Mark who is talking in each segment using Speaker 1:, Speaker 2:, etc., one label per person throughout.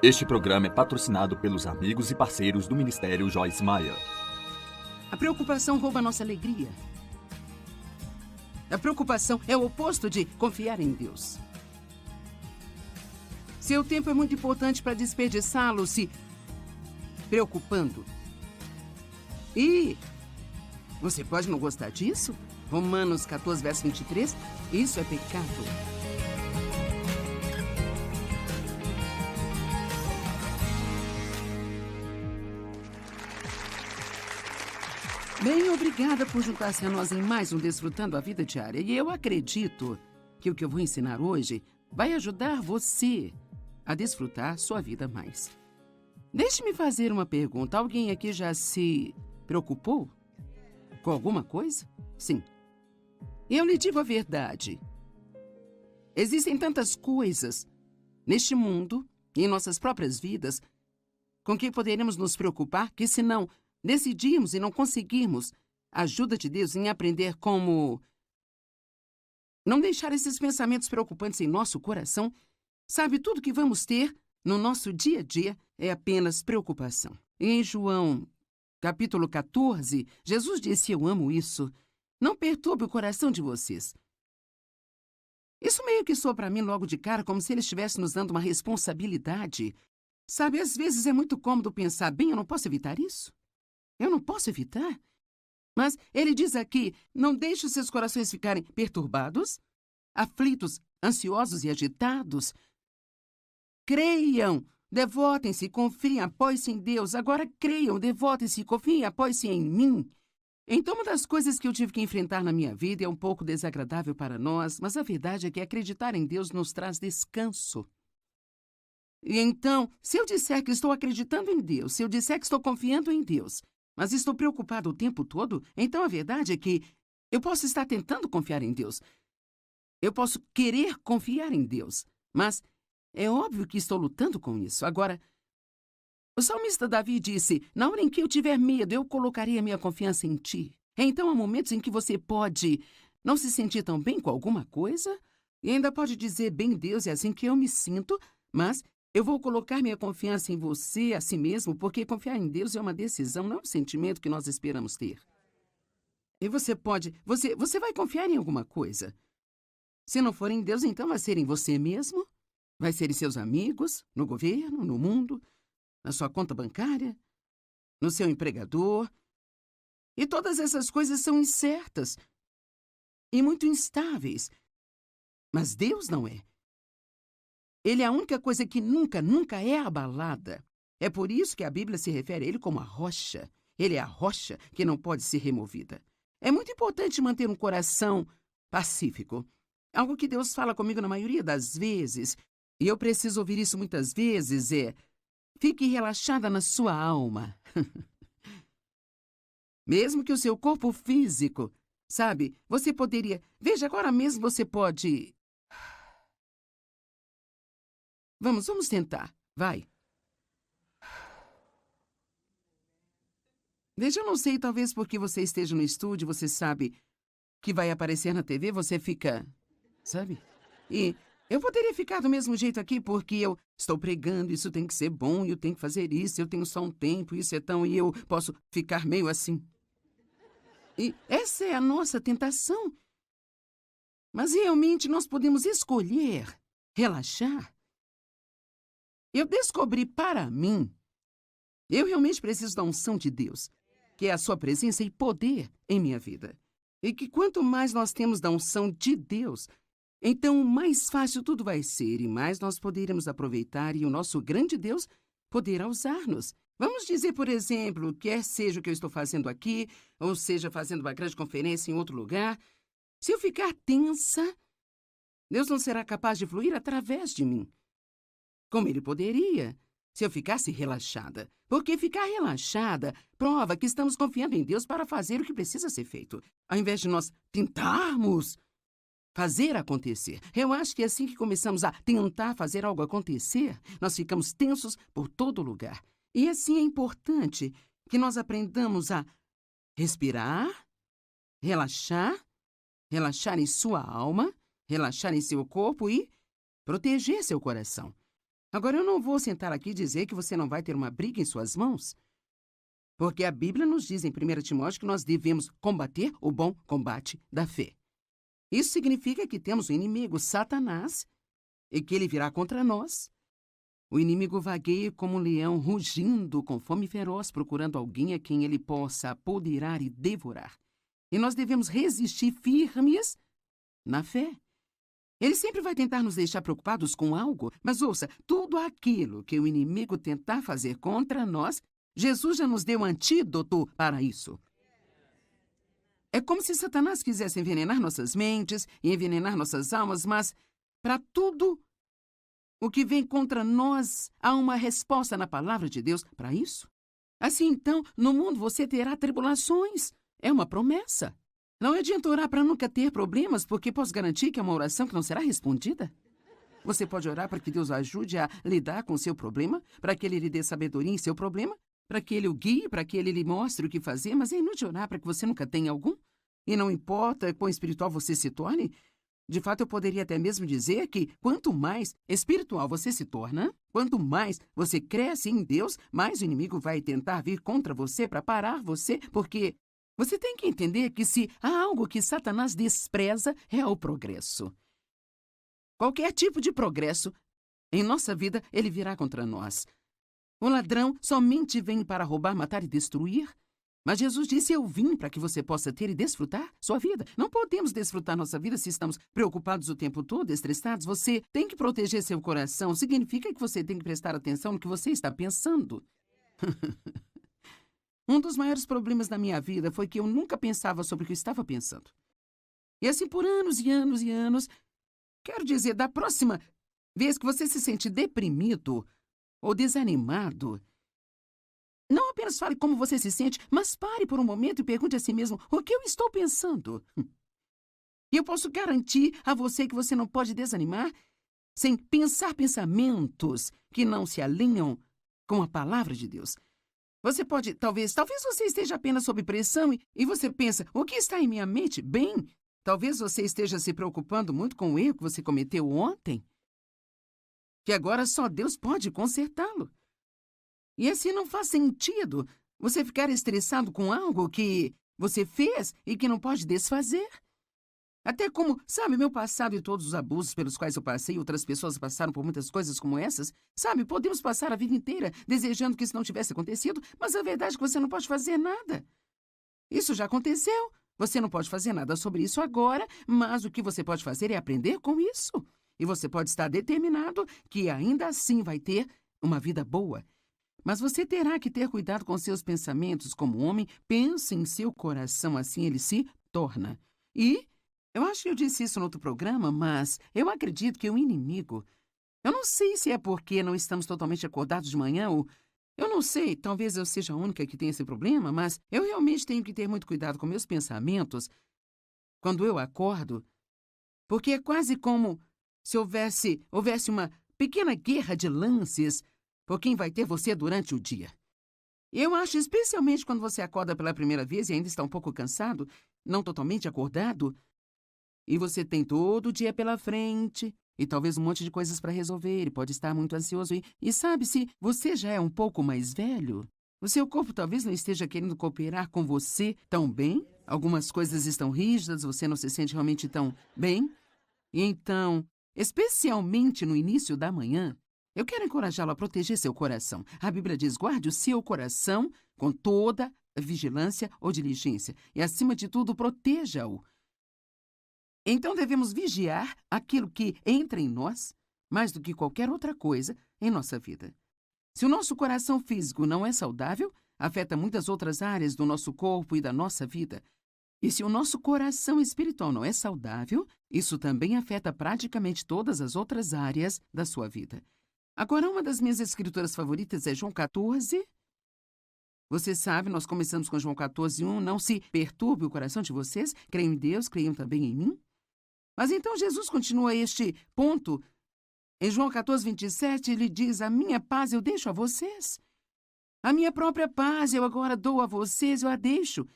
Speaker 1: Este programa é patrocinado pelos amigos e parceiros do Ministério Joyce Meyer.
Speaker 2: A preocupação rouba nossa alegria. A preocupação é o oposto de confiar em Deus. Seu tempo é muito importante para desperdiçá-lo se preocupando. E você pode não gostar disso? Romanos 14, verso 23, isso é pecado. Bem, obrigada por juntar-se a nós em mais um Desfrutando a Vida Diária. E eu acredito que o que eu vou ensinar hoje vai ajudar você a desfrutar sua vida mais. Deixe-me fazer uma pergunta. Alguém aqui já se preocupou com alguma coisa? Sim. Eu lhe digo a verdade. Existem tantas coisas neste mundo e em nossas próprias vidas com que poderemos nos preocupar que, se não decidirmos e não conseguirmos a ajuda de Deus em aprender como não deixar esses pensamentos preocupantes em nosso coração, sabe, tudo que vamos ter no nosso dia a dia é apenas preocupação. Em João, capítulo 14, Jesus disse: "Eu amo isso. Não perturbe o coração de vocês." Isso meio que soa para mim logo de cara como se ele estivesse nos dando uma responsabilidade. Sabe, às vezes é muito cômodo pensar: bem, eu não posso evitar isso. Eu não posso evitar. Mas ele diz aqui: não deixe os seus corações ficarem perturbados, aflitos, ansiosos e agitados. Creiam, devotem-se, confiem, apoiem-se em Deus. Agora creiam, devotem-se, confiem, apoiem-se em mim. Então, uma das coisas que eu tive que enfrentar na minha vida é um pouco desagradável para nós, mas a verdade é que acreditar em Deus nos traz descanso. E então, se eu disser que estou acreditando em Deus, se eu disser que estou confiando em Deus, mas estou preocupado o tempo todo, então a verdade é que eu posso estar tentando confiar em Deus. Eu posso querer confiar em Deus, mas é óbvio que estou lutando com isso. Agora, o salmista Davi disse: "Na hora em que eu tiver medo, eu colocarei a minha confiança em ti." Então, há momentos em que você pode não se sentir tão bem com alguma coisa e ainda pode dizer: "Bem, Deus, é assim que eu me sinto, mas eu vou colocar minha confiança em você, a si mesmo, porque confiar em Deus é uma decisão, não é um sentimento que nós esperamos ter." E você vai confiar em alguma coisa. Se não for em Deus, então vai ser em você mesmo, vai ser em seus amigos, no governo, no mundo, na sua conta bancária, no seu empregador. E todas essas coisas são incertas e muito instáveis. Mas Deus não é. Ele é a única coisa que nunca, nunca é abalada. É por isso que a Bíblia se refere a ele como a rocha. Ele é a rocha que não pode ser removida. É muito importante manter um coração pacífico. Algo que Deus fala comigo na maioria das vezes, e eu preciso ouvir isso muitas vezes, é: fique relaxada na sua alma. Mesmo que o seu corpo físico, sabe, você poderia... Veja, agora mesmo você pode... Vamos tentar. Vai. Veja, eu não sei, talvez porque você esteja no estúdio, você sabe que vai aparecer na TV, você fica... Sabe? E eu poderia ficar do mesmo jeito aqui porque eu estou pregando, isso tem que ser bom, eu tenho que fazer isso, eu tenho só um tempo, isso é tão... E eu posso ficar meio assim. E essa é a nossa tentação. Mas realmente nós podemos escolher relaxar. Eu descobri para mim, eu realmente preciso da unção de Deus, que é a sua presença e poder em minha vida. E que quanto mais nós temos da unção de Deus, então mais fácil tudo vai ser e mais nós poderemos aproveitar e o nosso grande Deus poderá usar-nos. Vamos dizer, por exemplo, quer seja o que eu estou fazendo aqui, ou seja, fazendo uma grande conferência em outro lugar, se eu ficar tensa, Deus não será capaz de fluir através de mim, como ele poderia se eu ficasse relaxada. Porque ficar relaxada prova que estamos confiando em Deus para fazer o que precisa ser feito, ao invés de nós tentarmos fazer acontecer. Eu acho que é assim que começamos a tentar fazer algo acontecer, nós ficamos tensos por todo lugar. E assim é importante que nós aprendamos a respirar, relaxar em sua alma, relaxar em seu corpo e proteger seu coração. Agora, eu não vou sentar aqui e dizer que você não vai ter uma briga em suas mãos, porque a Bíblia nos diz em 1 Timóteo que nós devemos combater o bom combate da fé. Isso significa que temos um inimigo, Satanás, e que ele virá contra nós. O inimigo vagueia como um leão rugindo com fome feroz, procurando alguém a quem ele possa apoderar e devorar. E nós devemos resistir firmes na fé. Ele sempre vai tentar nos deixar preocupados com algo, mas ouça, tudo aquilo que o inimigo tentar fazer contra nós, Jesus já nos deu um antídoto para isso. É como se Satanás quisesse envenenar nossas mentes e envenenar nossas almas, mas para tudo o que vem contra nós, há uma resposta na palavra de Deus para isso. Assim, então, no mundo você terá tribulações. É uma promessa. Não adianta orar para nunca ter problemas, porque posso garantir que é uma oração que não será respondida. Você pode orar para que Deus o ajude a lidar com o seu problema, para que Ele lhe dê sabedoria em seu problema, para que Ele o guie, para que Ele lhe mostre o que fazer, mas é inútil orar para que você nunca tenha algum. E não importa quão espiritual você se torne, de fato eu poderia até mesmo dizer que quanto mais espiritual você se torna, quanto mais você cresce em Deus, mais o inimigo vai tentar vir contra você para parar você, porque você tem que entender que se há algo que Satanás despreza, é o progresso. Qualquer tipo de progresso em nossa vida, ele virá contra nós. O ladrão somente vem para roubar, matar e destruir. Mas Jesus disse, eu vim para que você possa ter e desfrutar sua vida. Não podemos desfrutar nossa vida se estamos preocupados o tempo todo, estressados. Você tem que proteger seu coração. Significa que você tem que prestar atenção no que você está pensando. Um dos maiores problemas da minha vida foi que eu nunca pensava sobre o que eu estava pensando. E assim por anos e anos e anos. Quero dizer, da próxima vez que você se sente deprimido ou desanimado, não apenas fale como você se sente, mas pare por um momento e pergunte a si mesmo o que eu estou pensando. E eu posso garantir a você que você não pode desanimar sem pensar pensamentos que não se alinham com a palavra de Deus. Você pode, talvez você esteja apenas sob pressão e você pensa, o que está em minha mente? Bem, talvez você esteja se preocupando muito com o erro que você cometeu ontem, que agora só Deus pode consertá-lo. E assim não faz sentido você ficar estressado com algo que você fez e que não pode desfazer. Até como, sabe, meu passado e todos os abusos pelos quais eu passei, outras pessoas passaram por muitas coisas como essas. Sabe, podemos passar a vida inteira desejando que isso não tivesse acontecido, mas a verdade é que você não pode fazer nada. Isso já aconteceu. Você não pode fazer nada sobre isso agora, mas o que você pode fazer é aprender com isso. E você pode estar determinado que ainda assim vai ter uma vida boa. Mas você terá que ter cuidado com seus pensamentos. Como homem, pense em seu coração, assim ele se torna. E eu acho que eu disse isso no outro programa, mas eu acredito que o inimigo... Eu não sei se é porque não estamos totalmente acordados de manhã ou... Eu não sei, talvez eu seja a única que tem esse problema, mas eu realmente tenho que ter muito cuidado com meus pensamentos quando eu acordo, porque é quase como se houvesse uma pequena guerra de lances por quem vai ter você durante o dia. E eu acho, especialmente quando você acorda pela primeira vez e ainda está um pouco cansado, não totalmente acordado, e você tem todo o dia pela frente e talvez um monte de coisas para resolver e pode estar muito ansioso. E sabe, se você já é um pouco mais velho, o seu corpo talvez não esteja querendo cooperar com você tão bem. Algumas coisas estão rígidas, você não se sente realmente tão bem. E então, especialmente no início da manhã, eu quero encorajá-lo a proteger seu coração. A Bíblia diz, guarde o seu coração com toda vigilância ou diligência. E, acima de tudo, proteja-o. Então, devemos vigiar aquilo que entra em nós, mais do que qualquer outra coisa em nossa vida. Se o nosso coração físico não é saudável, afeta muitas outras áreas do nosso corpo e da nossa vida. E se o nosso coração espiritual não é saudável, isso também afeta praticamente todas as outras áreas da sua vida. Agora, uma das minhas escrituras favoritas é João 14. Você sabe, nós começamos com João 14:1. Não se perturbe o coração de vocês. Creiam em Deus, creiam também em mim. Mas então Jesus continua este ponto. Em João 14:27, ele diz, a minha paz eu deixo a vocês. A minha própria paz eu agora dou a vocês, eu a deixo.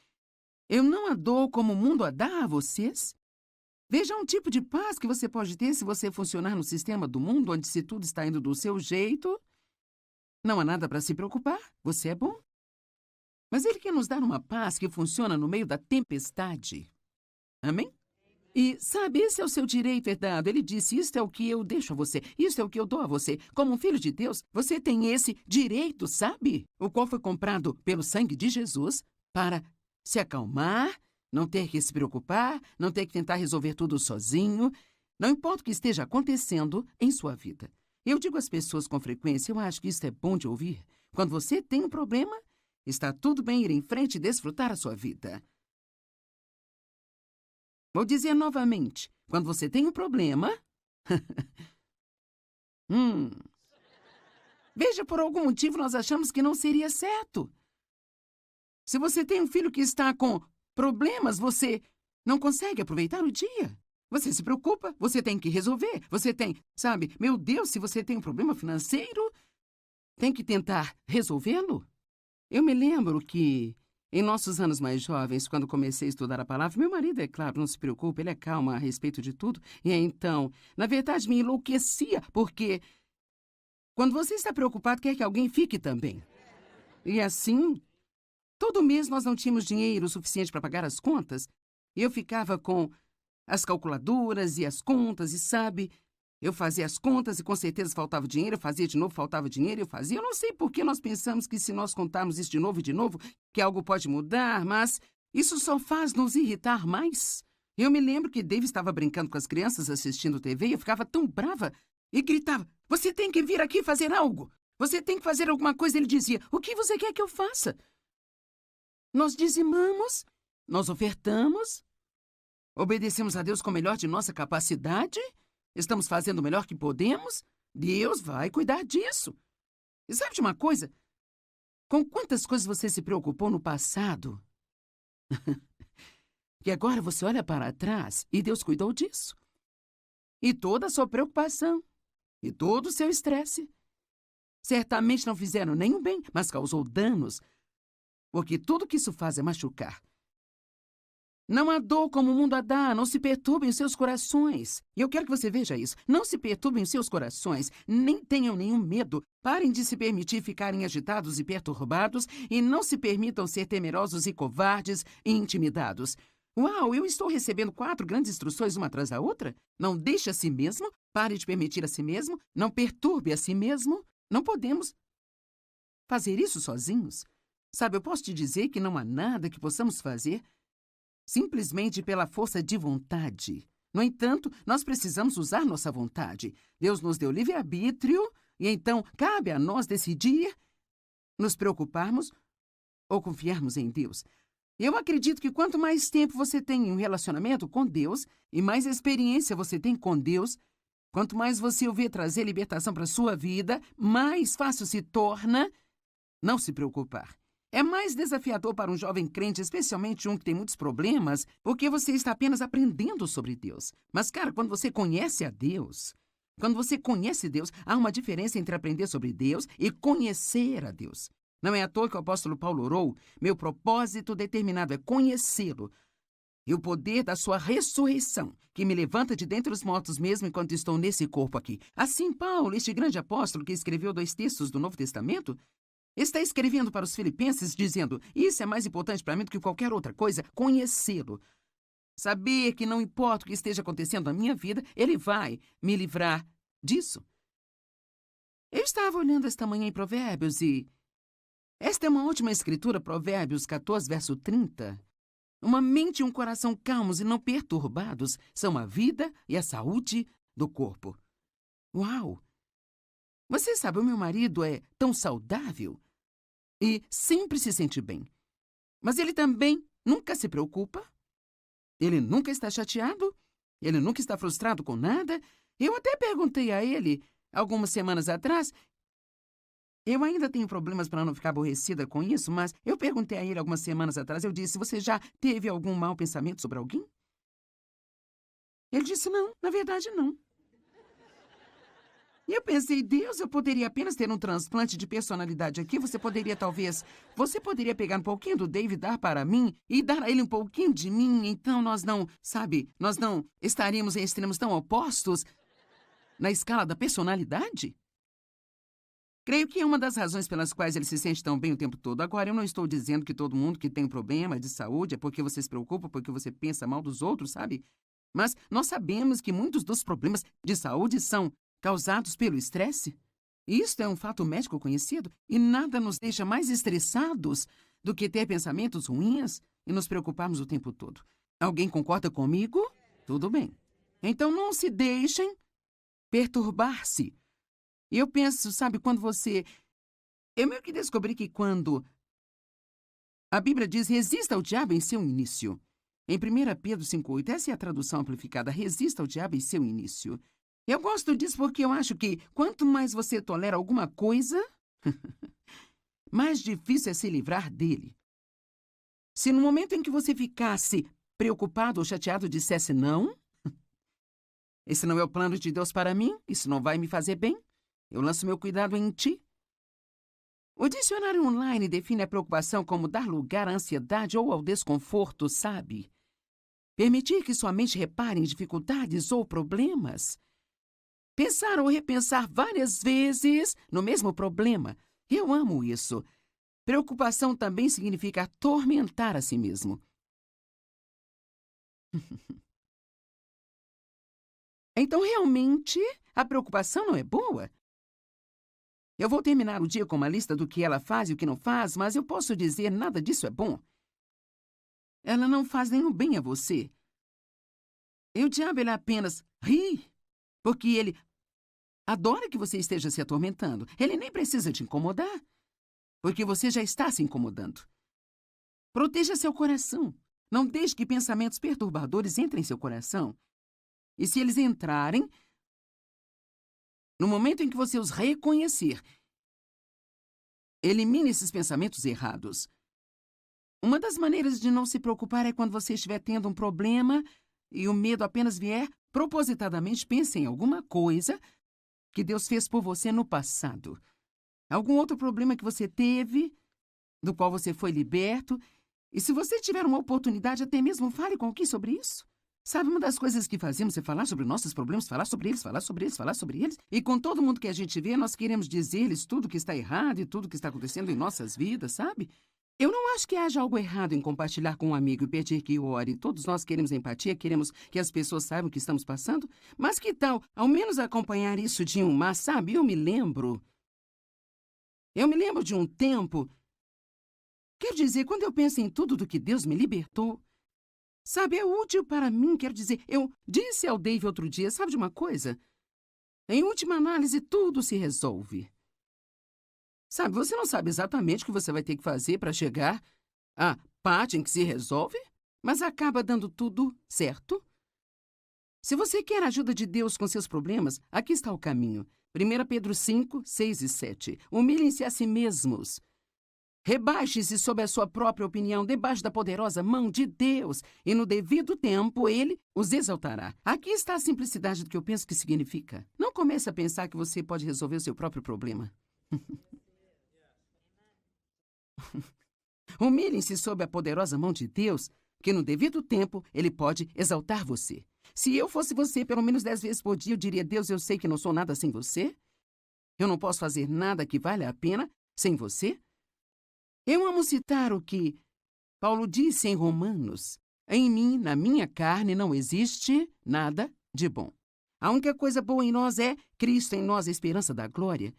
Speaker 2: Eu não a dou como o mundo a dá a vocês. Veja um tipo de paz que você pode ter se você funcionar no sistema do mundo onde se tudo está indo do seu jeito. Não há nada para se preocupar. Você é bom. Mas Ele quer nos dar uma paz que funciona no meio da tempestade. Amém? E, sabe, esse é o seu direito herdado. Ele disse, isto é o que eu deixo a você, isto é o que eu dou a você. Como um filho de Deus, você tem esse direito, sabe? O qual foi comprado pelo sangue de Jesus para se acalmar, não ter que se preocupar, não ter que tentar resolver tudo sozinho. Não importa o que esteja acontecendo em sua vida. Eu digo às pessoas com frequência, eu acho que isso é bom de ouvir. Quando você tem um problema, está tudo bem ir em frente e desfrutar a sua vida. Vou dizer novamente, quando você tem um problema... Veja, por algum motivo nós achamos que não seria certo. Se você tem um filho que está com problemas, você não consegue aproveitar o dia. Você se preocupa, você tem que resolver. Você tem, sabe, meu Deus, se você tem um problema financeiro, tem que tentar resolvê-lo. Eu me lembro que, em nossos anos mais jovens, quando comecei a estudar a palavra, meu marido, é claro, não se preocupa, ele é calmo a respeito de tudo. E então, na verdade, me enlouquecia, porque quando você está preocupado, quer que alguém fique também. E assim, todo mês nós não tínhamos dinheiro suficiente para pagar as contas, e eu ficava com as calculadoras e as contas, e sabe, eu fazia as contas e com certeza faltava dinheiro, eu fazia de novo, faltava dinheiro, eu fazia. Eu não sei por que nós pensamos que se nós contarmos isso de novo e de novo, que algo pode mudar, mas isso só faz nos irritar mais. Eu me lembro que Dave estava brincando com as crianças assistindo TV e eu ficava tão brava e gritava, você tem que vir aqui fazer algo, você tem que fazer alguma coisa. Ele dizia, o que você quer que eu faça? Nós dizimamos, nós ofertamos, obedecemos a Deus com o melhor de nossa capacidade, estamos fazendo o melhor que podemos, Deus vai cuidar disso. E sabe de uma coisa? Com quantas coisas você se preocupou no passado? Que agora você olha para trás e Deus cuidou disso. E toda a sua preocupação, e todo o seu estresse, certamente não fizeram nenhum bem, mas causou danos, porque tudo que isso faz é machucar. Não há dor como o mundo a dá, não se perturbem os seus corações. E eu quero que você veja isso. Não se perturbem os seus corações, nem tenham nenhum medo. Parem de se permitir ficarem agitados e perturbados e não se permitam ser temerosos e covardes e intimidados. Uau, eu estou recebendo 4 grandes instruções uma atrás da outra? Não deixe a si mesmo, pare de permitir a si mesmo, não perturbe a si mesmo. Não podemos fazer isso sozinhos. Sabe, eu posso te dizer que não há nada que possamos fazer simplesmente pela força de vontade. No entanto, nós precisamos usar nossa vontade. Deus nos deu livre-arbítrio e então cabe a nós decidir nos preocuparmos ou confiarmos em Deus. Eu acredito que quanto mais tempo você tem em um relacionamento com Deus e mais experiência você tem com Deus, quanto mais você o vê trazer libertação para a sua vida, mais fácil se torna não se preocupar. É mais desafiador para um jovem crente, especialmente um que tem muitos problemas, porque você está apenas aprendendo sobre Deus. Mas, cara, quando você conhece a Deus, há uma diferença entre aprender sobre Deus e conhecer a Deus. Não é à toa que o apóstolo Paulo orou, meu propósito determinado é conhecê-lo e o poder da sua ressurreição, que me levanta de dentre os mortos mesmo enquanto estou nesse corpo aqui. Assim, Paulo, este grande apóstolo que escreveu 2 textos do Novo Testamento, está escrevendo para os filipenses dizendo, isso é mais importante para mim do que qualquer outra coisa, conhecê-lo. Saber que não importa o que esteja acontecendo na minha vida, ele vai me livrar disso. Eu estava olhando esta manhã em Provérbios e esta é uma ótima escritura, Provérbios 14, verso 30. Uma mente e um coração calmos e não perturbados são a vida e a saúde do corpo. Uau! Você sabe, o meu marido é tão saudável e sempre se sente bem. Mas ele também nunca se preocupa. Ele nunca está chateado. Ele nunca está frustrado com nada. Eu até perguntei a ele, algumas semanas atrás, eu ainda tenho problemas para não ficar aborrecida com isso, mas eu perguntei a ele algumas semanas atrás, eu disse, você já teve algum mau pensamento sobre alguém? Ele disse, não, na verdade não. E eu pensei, Deus, eu poderia apenas ter um transplante de personalidade aqui. Você poderia pegar um pouquinho do Dave e dar para mim e dar a ele um pouquinho de mim. Então nós não estaríamos em extremos tão opostos na escala da personalidade? Creio que é uma das razões pelas quais ele se sente tão bem o tempo todo. Agora, eu não estou dizendo que todo mundo que tem um problema de saúde é porque você se preocupa, porque você pensa mal dos outros, sabe? Mas nós sabemos que muitos dos problemas de saúde são causados pelo estresse. Isto é um fato médico conhecido e nada nos deixa mais estressados do que ter pensamentos ruins e nos preocuparmos o tempo todo. Alguém concorda comigo? Tudo bem. Então não se deixem perturbar-se. E eu penso, sabe, eu meio que descobri que quando a Bíblia diz resista ao diabo em seu início. Em 1 Pedro 5,8, essa é a tradução amplificada, resista ao diabo em seu início. Eu gosto disso porque eu acho que quanto mais você tolera alguma coisa, mais difícil é se livrar dele. Se no momento em que você ficasse preocupado ou chateado dissesse não, esse não é o plano de Deus para mim, isso não vai me fazer bem, eu lanço meu cuidado em ti. O dicionário online define a preocupação como dar lugar à ansiedade ou ao desconforto, sabe? Permitir que sua mente repare em dificuldades ou problemas. Pensar ou repensar várias vezes no mesmo problema. Eu amo isso. Preocupação também significa atormentar a si mesmo. Então, realmente, a preocupação não é boa? Eu vou terminar o dia com uma lista do que ela faz e o que não faz, mas eu posso dizer nada disso é bom. Ela não faz nenhum bem a você. E o diabo, ele apenas ri, porque ele adora que você esteja se atormentando. Ele nem precisa te incomodar, porque você já está se incomodando. Proteja seu coração. Não deixe que pensamentos perturbadores entrem em seu coração. E se eles entrarem, no momento em que você os reconhecer, elimine esses pensamentos errados. Uma das maneiras de não se preocupar é quando você estiver tendo um problema e o medo apenas vier, propositadamente pense em alguma coisa que Deus fez por você no passado. Algum outro problema que você teve, do qual você foi liberto. E se você tiver uma oportunidade, até mesmo fale com alguém sobre isso. Sabe, uma das coisas que fazemos é falar sobre nossos problemas, falar sobre eles, falar sobre eles, falar sobre eles. E com todo mundo que a gente vê, nós queremos dizer-lhes tudo que está errado e tudo que está acontecendo em nossas vidas, sabe? Eu não acho que haja algo errado em compartilhar com um amigo e pedir que ore. Todos nós queremos empatia, queremos que as pessoas saibam o que estamos passando. Mas que tal, ao menos, acompanhar isso de um mas, sabe? Eu me lembro de um tempo. Quero dizer, quando eu penso em tudo do que Deus me libertou, sabe, é útil para mim. Quero dizer, eu disse ao Dave outro dia, sabe de uma coisa? Em última análise, tudo se resolve. Sabe, você não sabe exatamente o que você vai ter que fazer para chegar à parte em que se resolve, mas acaba dando tudo certo. Se você quer a ajuda de Deus com seus problemas, aqui está o caminho. 1 Pedro 5, 6 e 7. Humilhem-se a si mesmos. Rebaixe-se sob a sua própria opinião, debaixo da poderosa mão de Deus, e no devido tempo Ele os exaltará. Aqui está a simplicidade do que eu penso que significa. Não comece a pensar que você pode resolver o seu próprio problema. Humilhem-se sob a poderosa mão de Deus, que no devido tempo Ele pode exaltar você. Se eu fosse você, pelo menos 10 vezes por dia, eu diria, Deus, eu sei que não sou nada sem você. Eu não posso fazer nada que valha a pena sem você. Eu amo citar o que Paulo disse em Romanos. Em mim, na minha carne, não existe nada de bom. A única coisa boa em nós é Cristo em nós, a esperança da glória.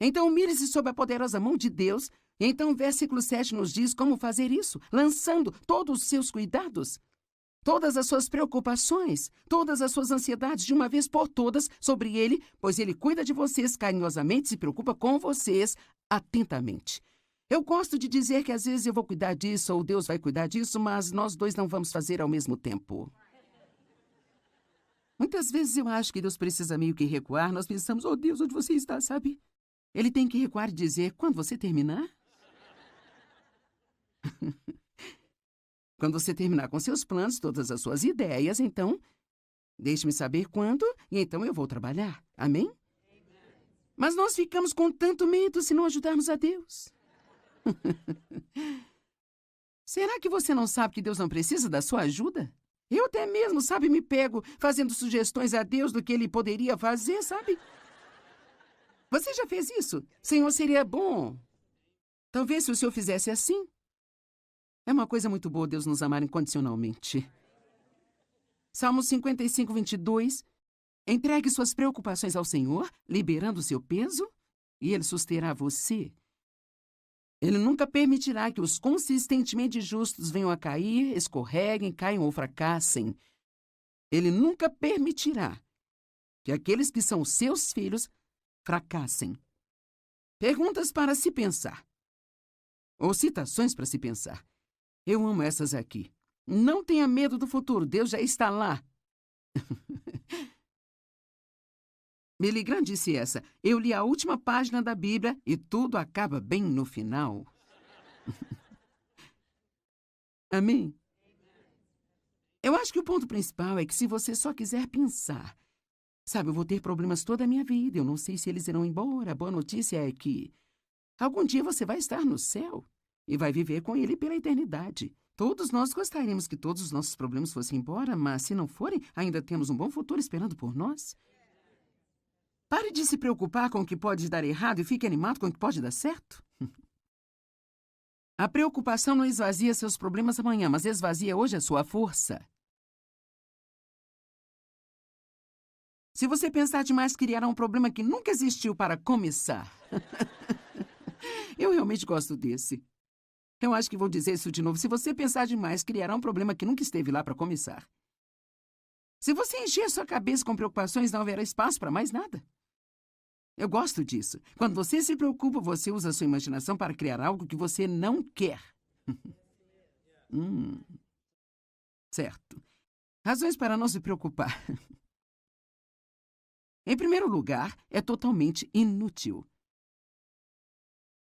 Speaker 2: Então, humilhe-se sob a poderosa mão de Deus. E então, o versículo 7 nos diz como fazer isso, lançando todos os seus cuidados, todas as suas preocupações, todas as suas ansiedades de uma vez por todas sobre Ele, pois Ele cuida de vocês carinhosamente, se preocupa com vocês atentamente. Eu gosto de dizer que às vezes eu vou cuidar disso ou Deus vai cuidar disso, mas nós dois não vamos fazer ao mesmo tempo. Muitas vezes eu acho que Deus precisa meio que recuar. Nós pensamos, oh Deus, onde você está, sabe? Ele tem que recuar e dizer, quando você terminar? Quando você terminar com seus planos, todas as suas ideias, então, deixe-me saber quando e então eu vou trabalhar. Amém? Mas nós ficamos com tanto medo se não ajudarmos a Deus. Será que você não sabe que Deus não precisa da sua ajuda? Eu até mesmo, sabe, me pego fazendo sugestões a Deus do que Ele poderia fazer, sabe? Você já fez isso? Senhor, seria bom. Talvez se o Senhor fizesse assim. É uma coisa muito boa Deus nos amar incondicionalmente. Salmo 55, 22. Entregue suas preocupações ao Senhor, liberando o seu peso, e Ele susterá você. Ele nunca permitirá que os consistentemente justos venham a cair, escorreguem, caiam ou fracassem. Ele nunca permitirá que aqueles que são seus filhos fracassem. Perguntas para se pensar. Ou citações para se pensar. Eu amo essas aqui. Não tenha medo do futuro, Deus já está lá. Billy Graham disse essa. Eu li a última página da Bíblia e tudo acaba bem no final. Amém? Eu acho que o ponto principal é que se você só quiser pensar, sabe, eu vou ter problemas toda a minha vida, eu não sei se eles irão embora. A boa notícia é que algum dia você vai estar no céu e vai viver com Ele pela eternidade. Todos nós gostaríamos que todos os nossos problemas fossem embora, mas se não forem, ainda temos um bom futuro esperando por nós. Pare de se preocupar com o que pode dar errado e fique animado com o que pode dar certo. A preocupação não esvazia seus problemas amanhã, mas esvazia hoje a sua força. Se você pensar demais, criará um problema que nunca existiu para começar. Eu realmente gosto desse. Eu acho que vou dizer isso de novo. Se você pensar demais, criará um problema que nunca esteve lá para começar. Se você encher sua cabeça com preocupações, não haverá espaço para mais nada. Eu gosto disso. Quando você se preocupa, você usa a sua imaginação para criar algo que você não quer. Certo. Razões para não se preocupar. Em primeiro lugar, é totalmente inútil.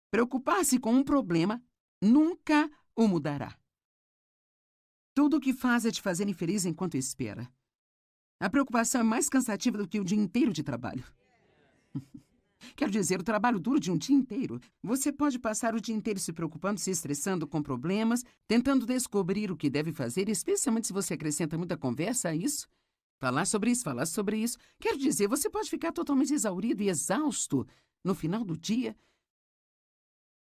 Speaker 2: Preocupar-se com um problema nunca o mudará. Tudo o que faz é te fazer infeliz enquanto espera. A preocupação é mais cansativa do que o dia inteiro de trabalho. Quero dizer, o trabalho duro de um dia inteiro. Você pode passar o dia inteiro se preocupando, se estressando com problemas, tentando descobrir o que deve fazer, especialmente se você acrescenta muita conversa a isso. Falar sobre isso, falar sobre isso. Quero dizer, você pode ficar totalmente exaurido e exausto no final do dia.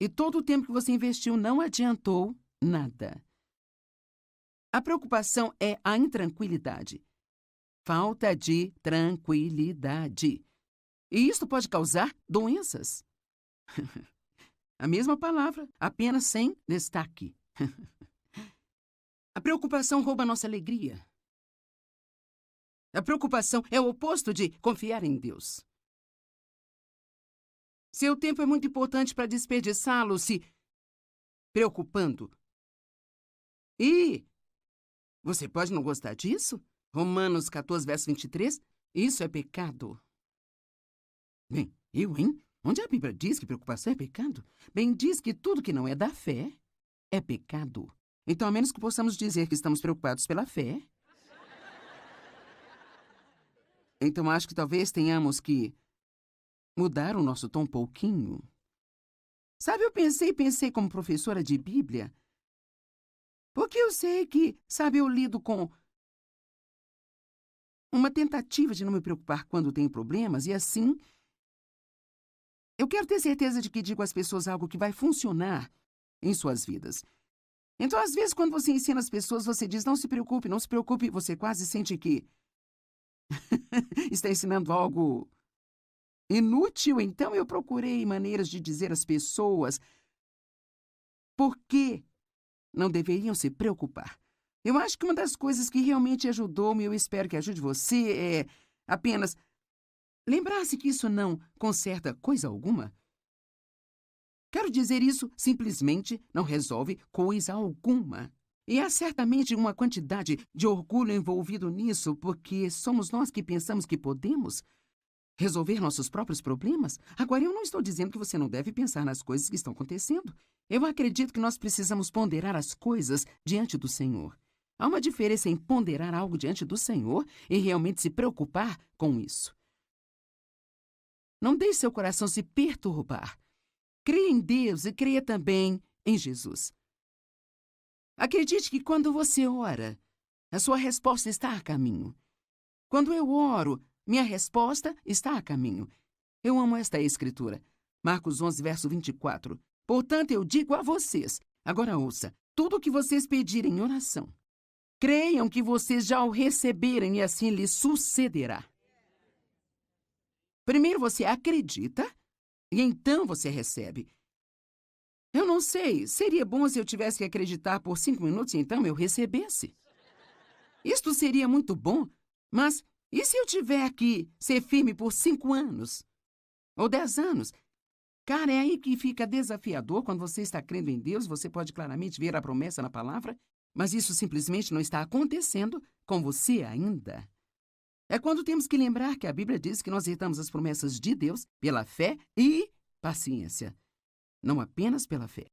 Speaker 2: E todo o tempo que você investiu não adiantou nada. A preocupação é a intranquilidade. Falta de tranquilidade. E isso pode causar doenças. A mesma palavra, apenas sem destaque. A preocupação rouba nossa alegria. A preocupação é o oposto de confiar em Deus. Seu tempo é muito importante para desperdiçá-lo se preocupando. E você pode não gostar disso? Romanos 14, verso 23, isso é pecado. Bem, hein? Onde a Bíblia diz que preocupação é pecado? Bem, diz que tudo que não é da fé é pecado. Então, a menos que possamos dizer que estamos preocupados pela fé, então acho que talvez tenhamos que mudar o nosso tom um pouquinho. Sabe, eu pensei como professora de Bíblia, porque eu sei que, sabe, eu lido com uma tentativa de não me preocupar quando tenho problemas, e assim, eu quero ter certeza de que digo às pessoas algo que vai funcionar em suas vidas. Então, às vezes, quando você ensina as pessoas, você diz, não se preocupe, não se preocupe, e você quase sente que está ensinando algo inútil. Então, eu procurei maneiras de dizer às pessoas por que não deveriam se preocupar. Eu acho que uma das coisas que realmente ajudou-me, eu espero que ajude você, é apenas lembrar-se que isso não conserta coisa alguma. Quero dizer, isso simplesmente não resolve coisa alguma. E há certamente uma quantidade de orgulho envolvido nisso, porque somos nós que pensamos que podemos resolver nossos próprios problemas. Agora, eu não estou dizendo que você não deve pensar nas coisas que estão acontecendo. Eu acredito que nós precisamos ponderar as coisas diante do Senhor. Há uma diferença em ponderar algo diante do Senhor e realmente se preocupar com isso. Não deixe seu coração se perturbar. Creia em Deus e creia também em Jesus. Acredite que quando você ora, a sua resposta está a caminho. Quando eu oro, minha resposta está a caminho. Eu amo esta escritura. Marcos 11, verso 24. Portanto, eu digo a vocês, agora ouça, tudo o que vocês pedirem em oração, creiam que vocês já o receberem e assim lhes sucederá. Primeiro você acredita e então você recebe. Eu não sei, seria bom se eu tivesse que acreditar por 5 minutos e então eu recebesse. Isto seria muito bom, mas e se eu tiver que ser firme por 5 anos? Ou 10 anos? Cara, é aí que fica desafiador quando você está crendo em Deus, você pode claramente ver a promessa na palavra, mas isso simplesmente não está acontecendo com você ainda. É quando temos que lembrar que a Bíblia diz que nós herdamos as promessas de Deus pela fé e paciência, não apenas pela fé.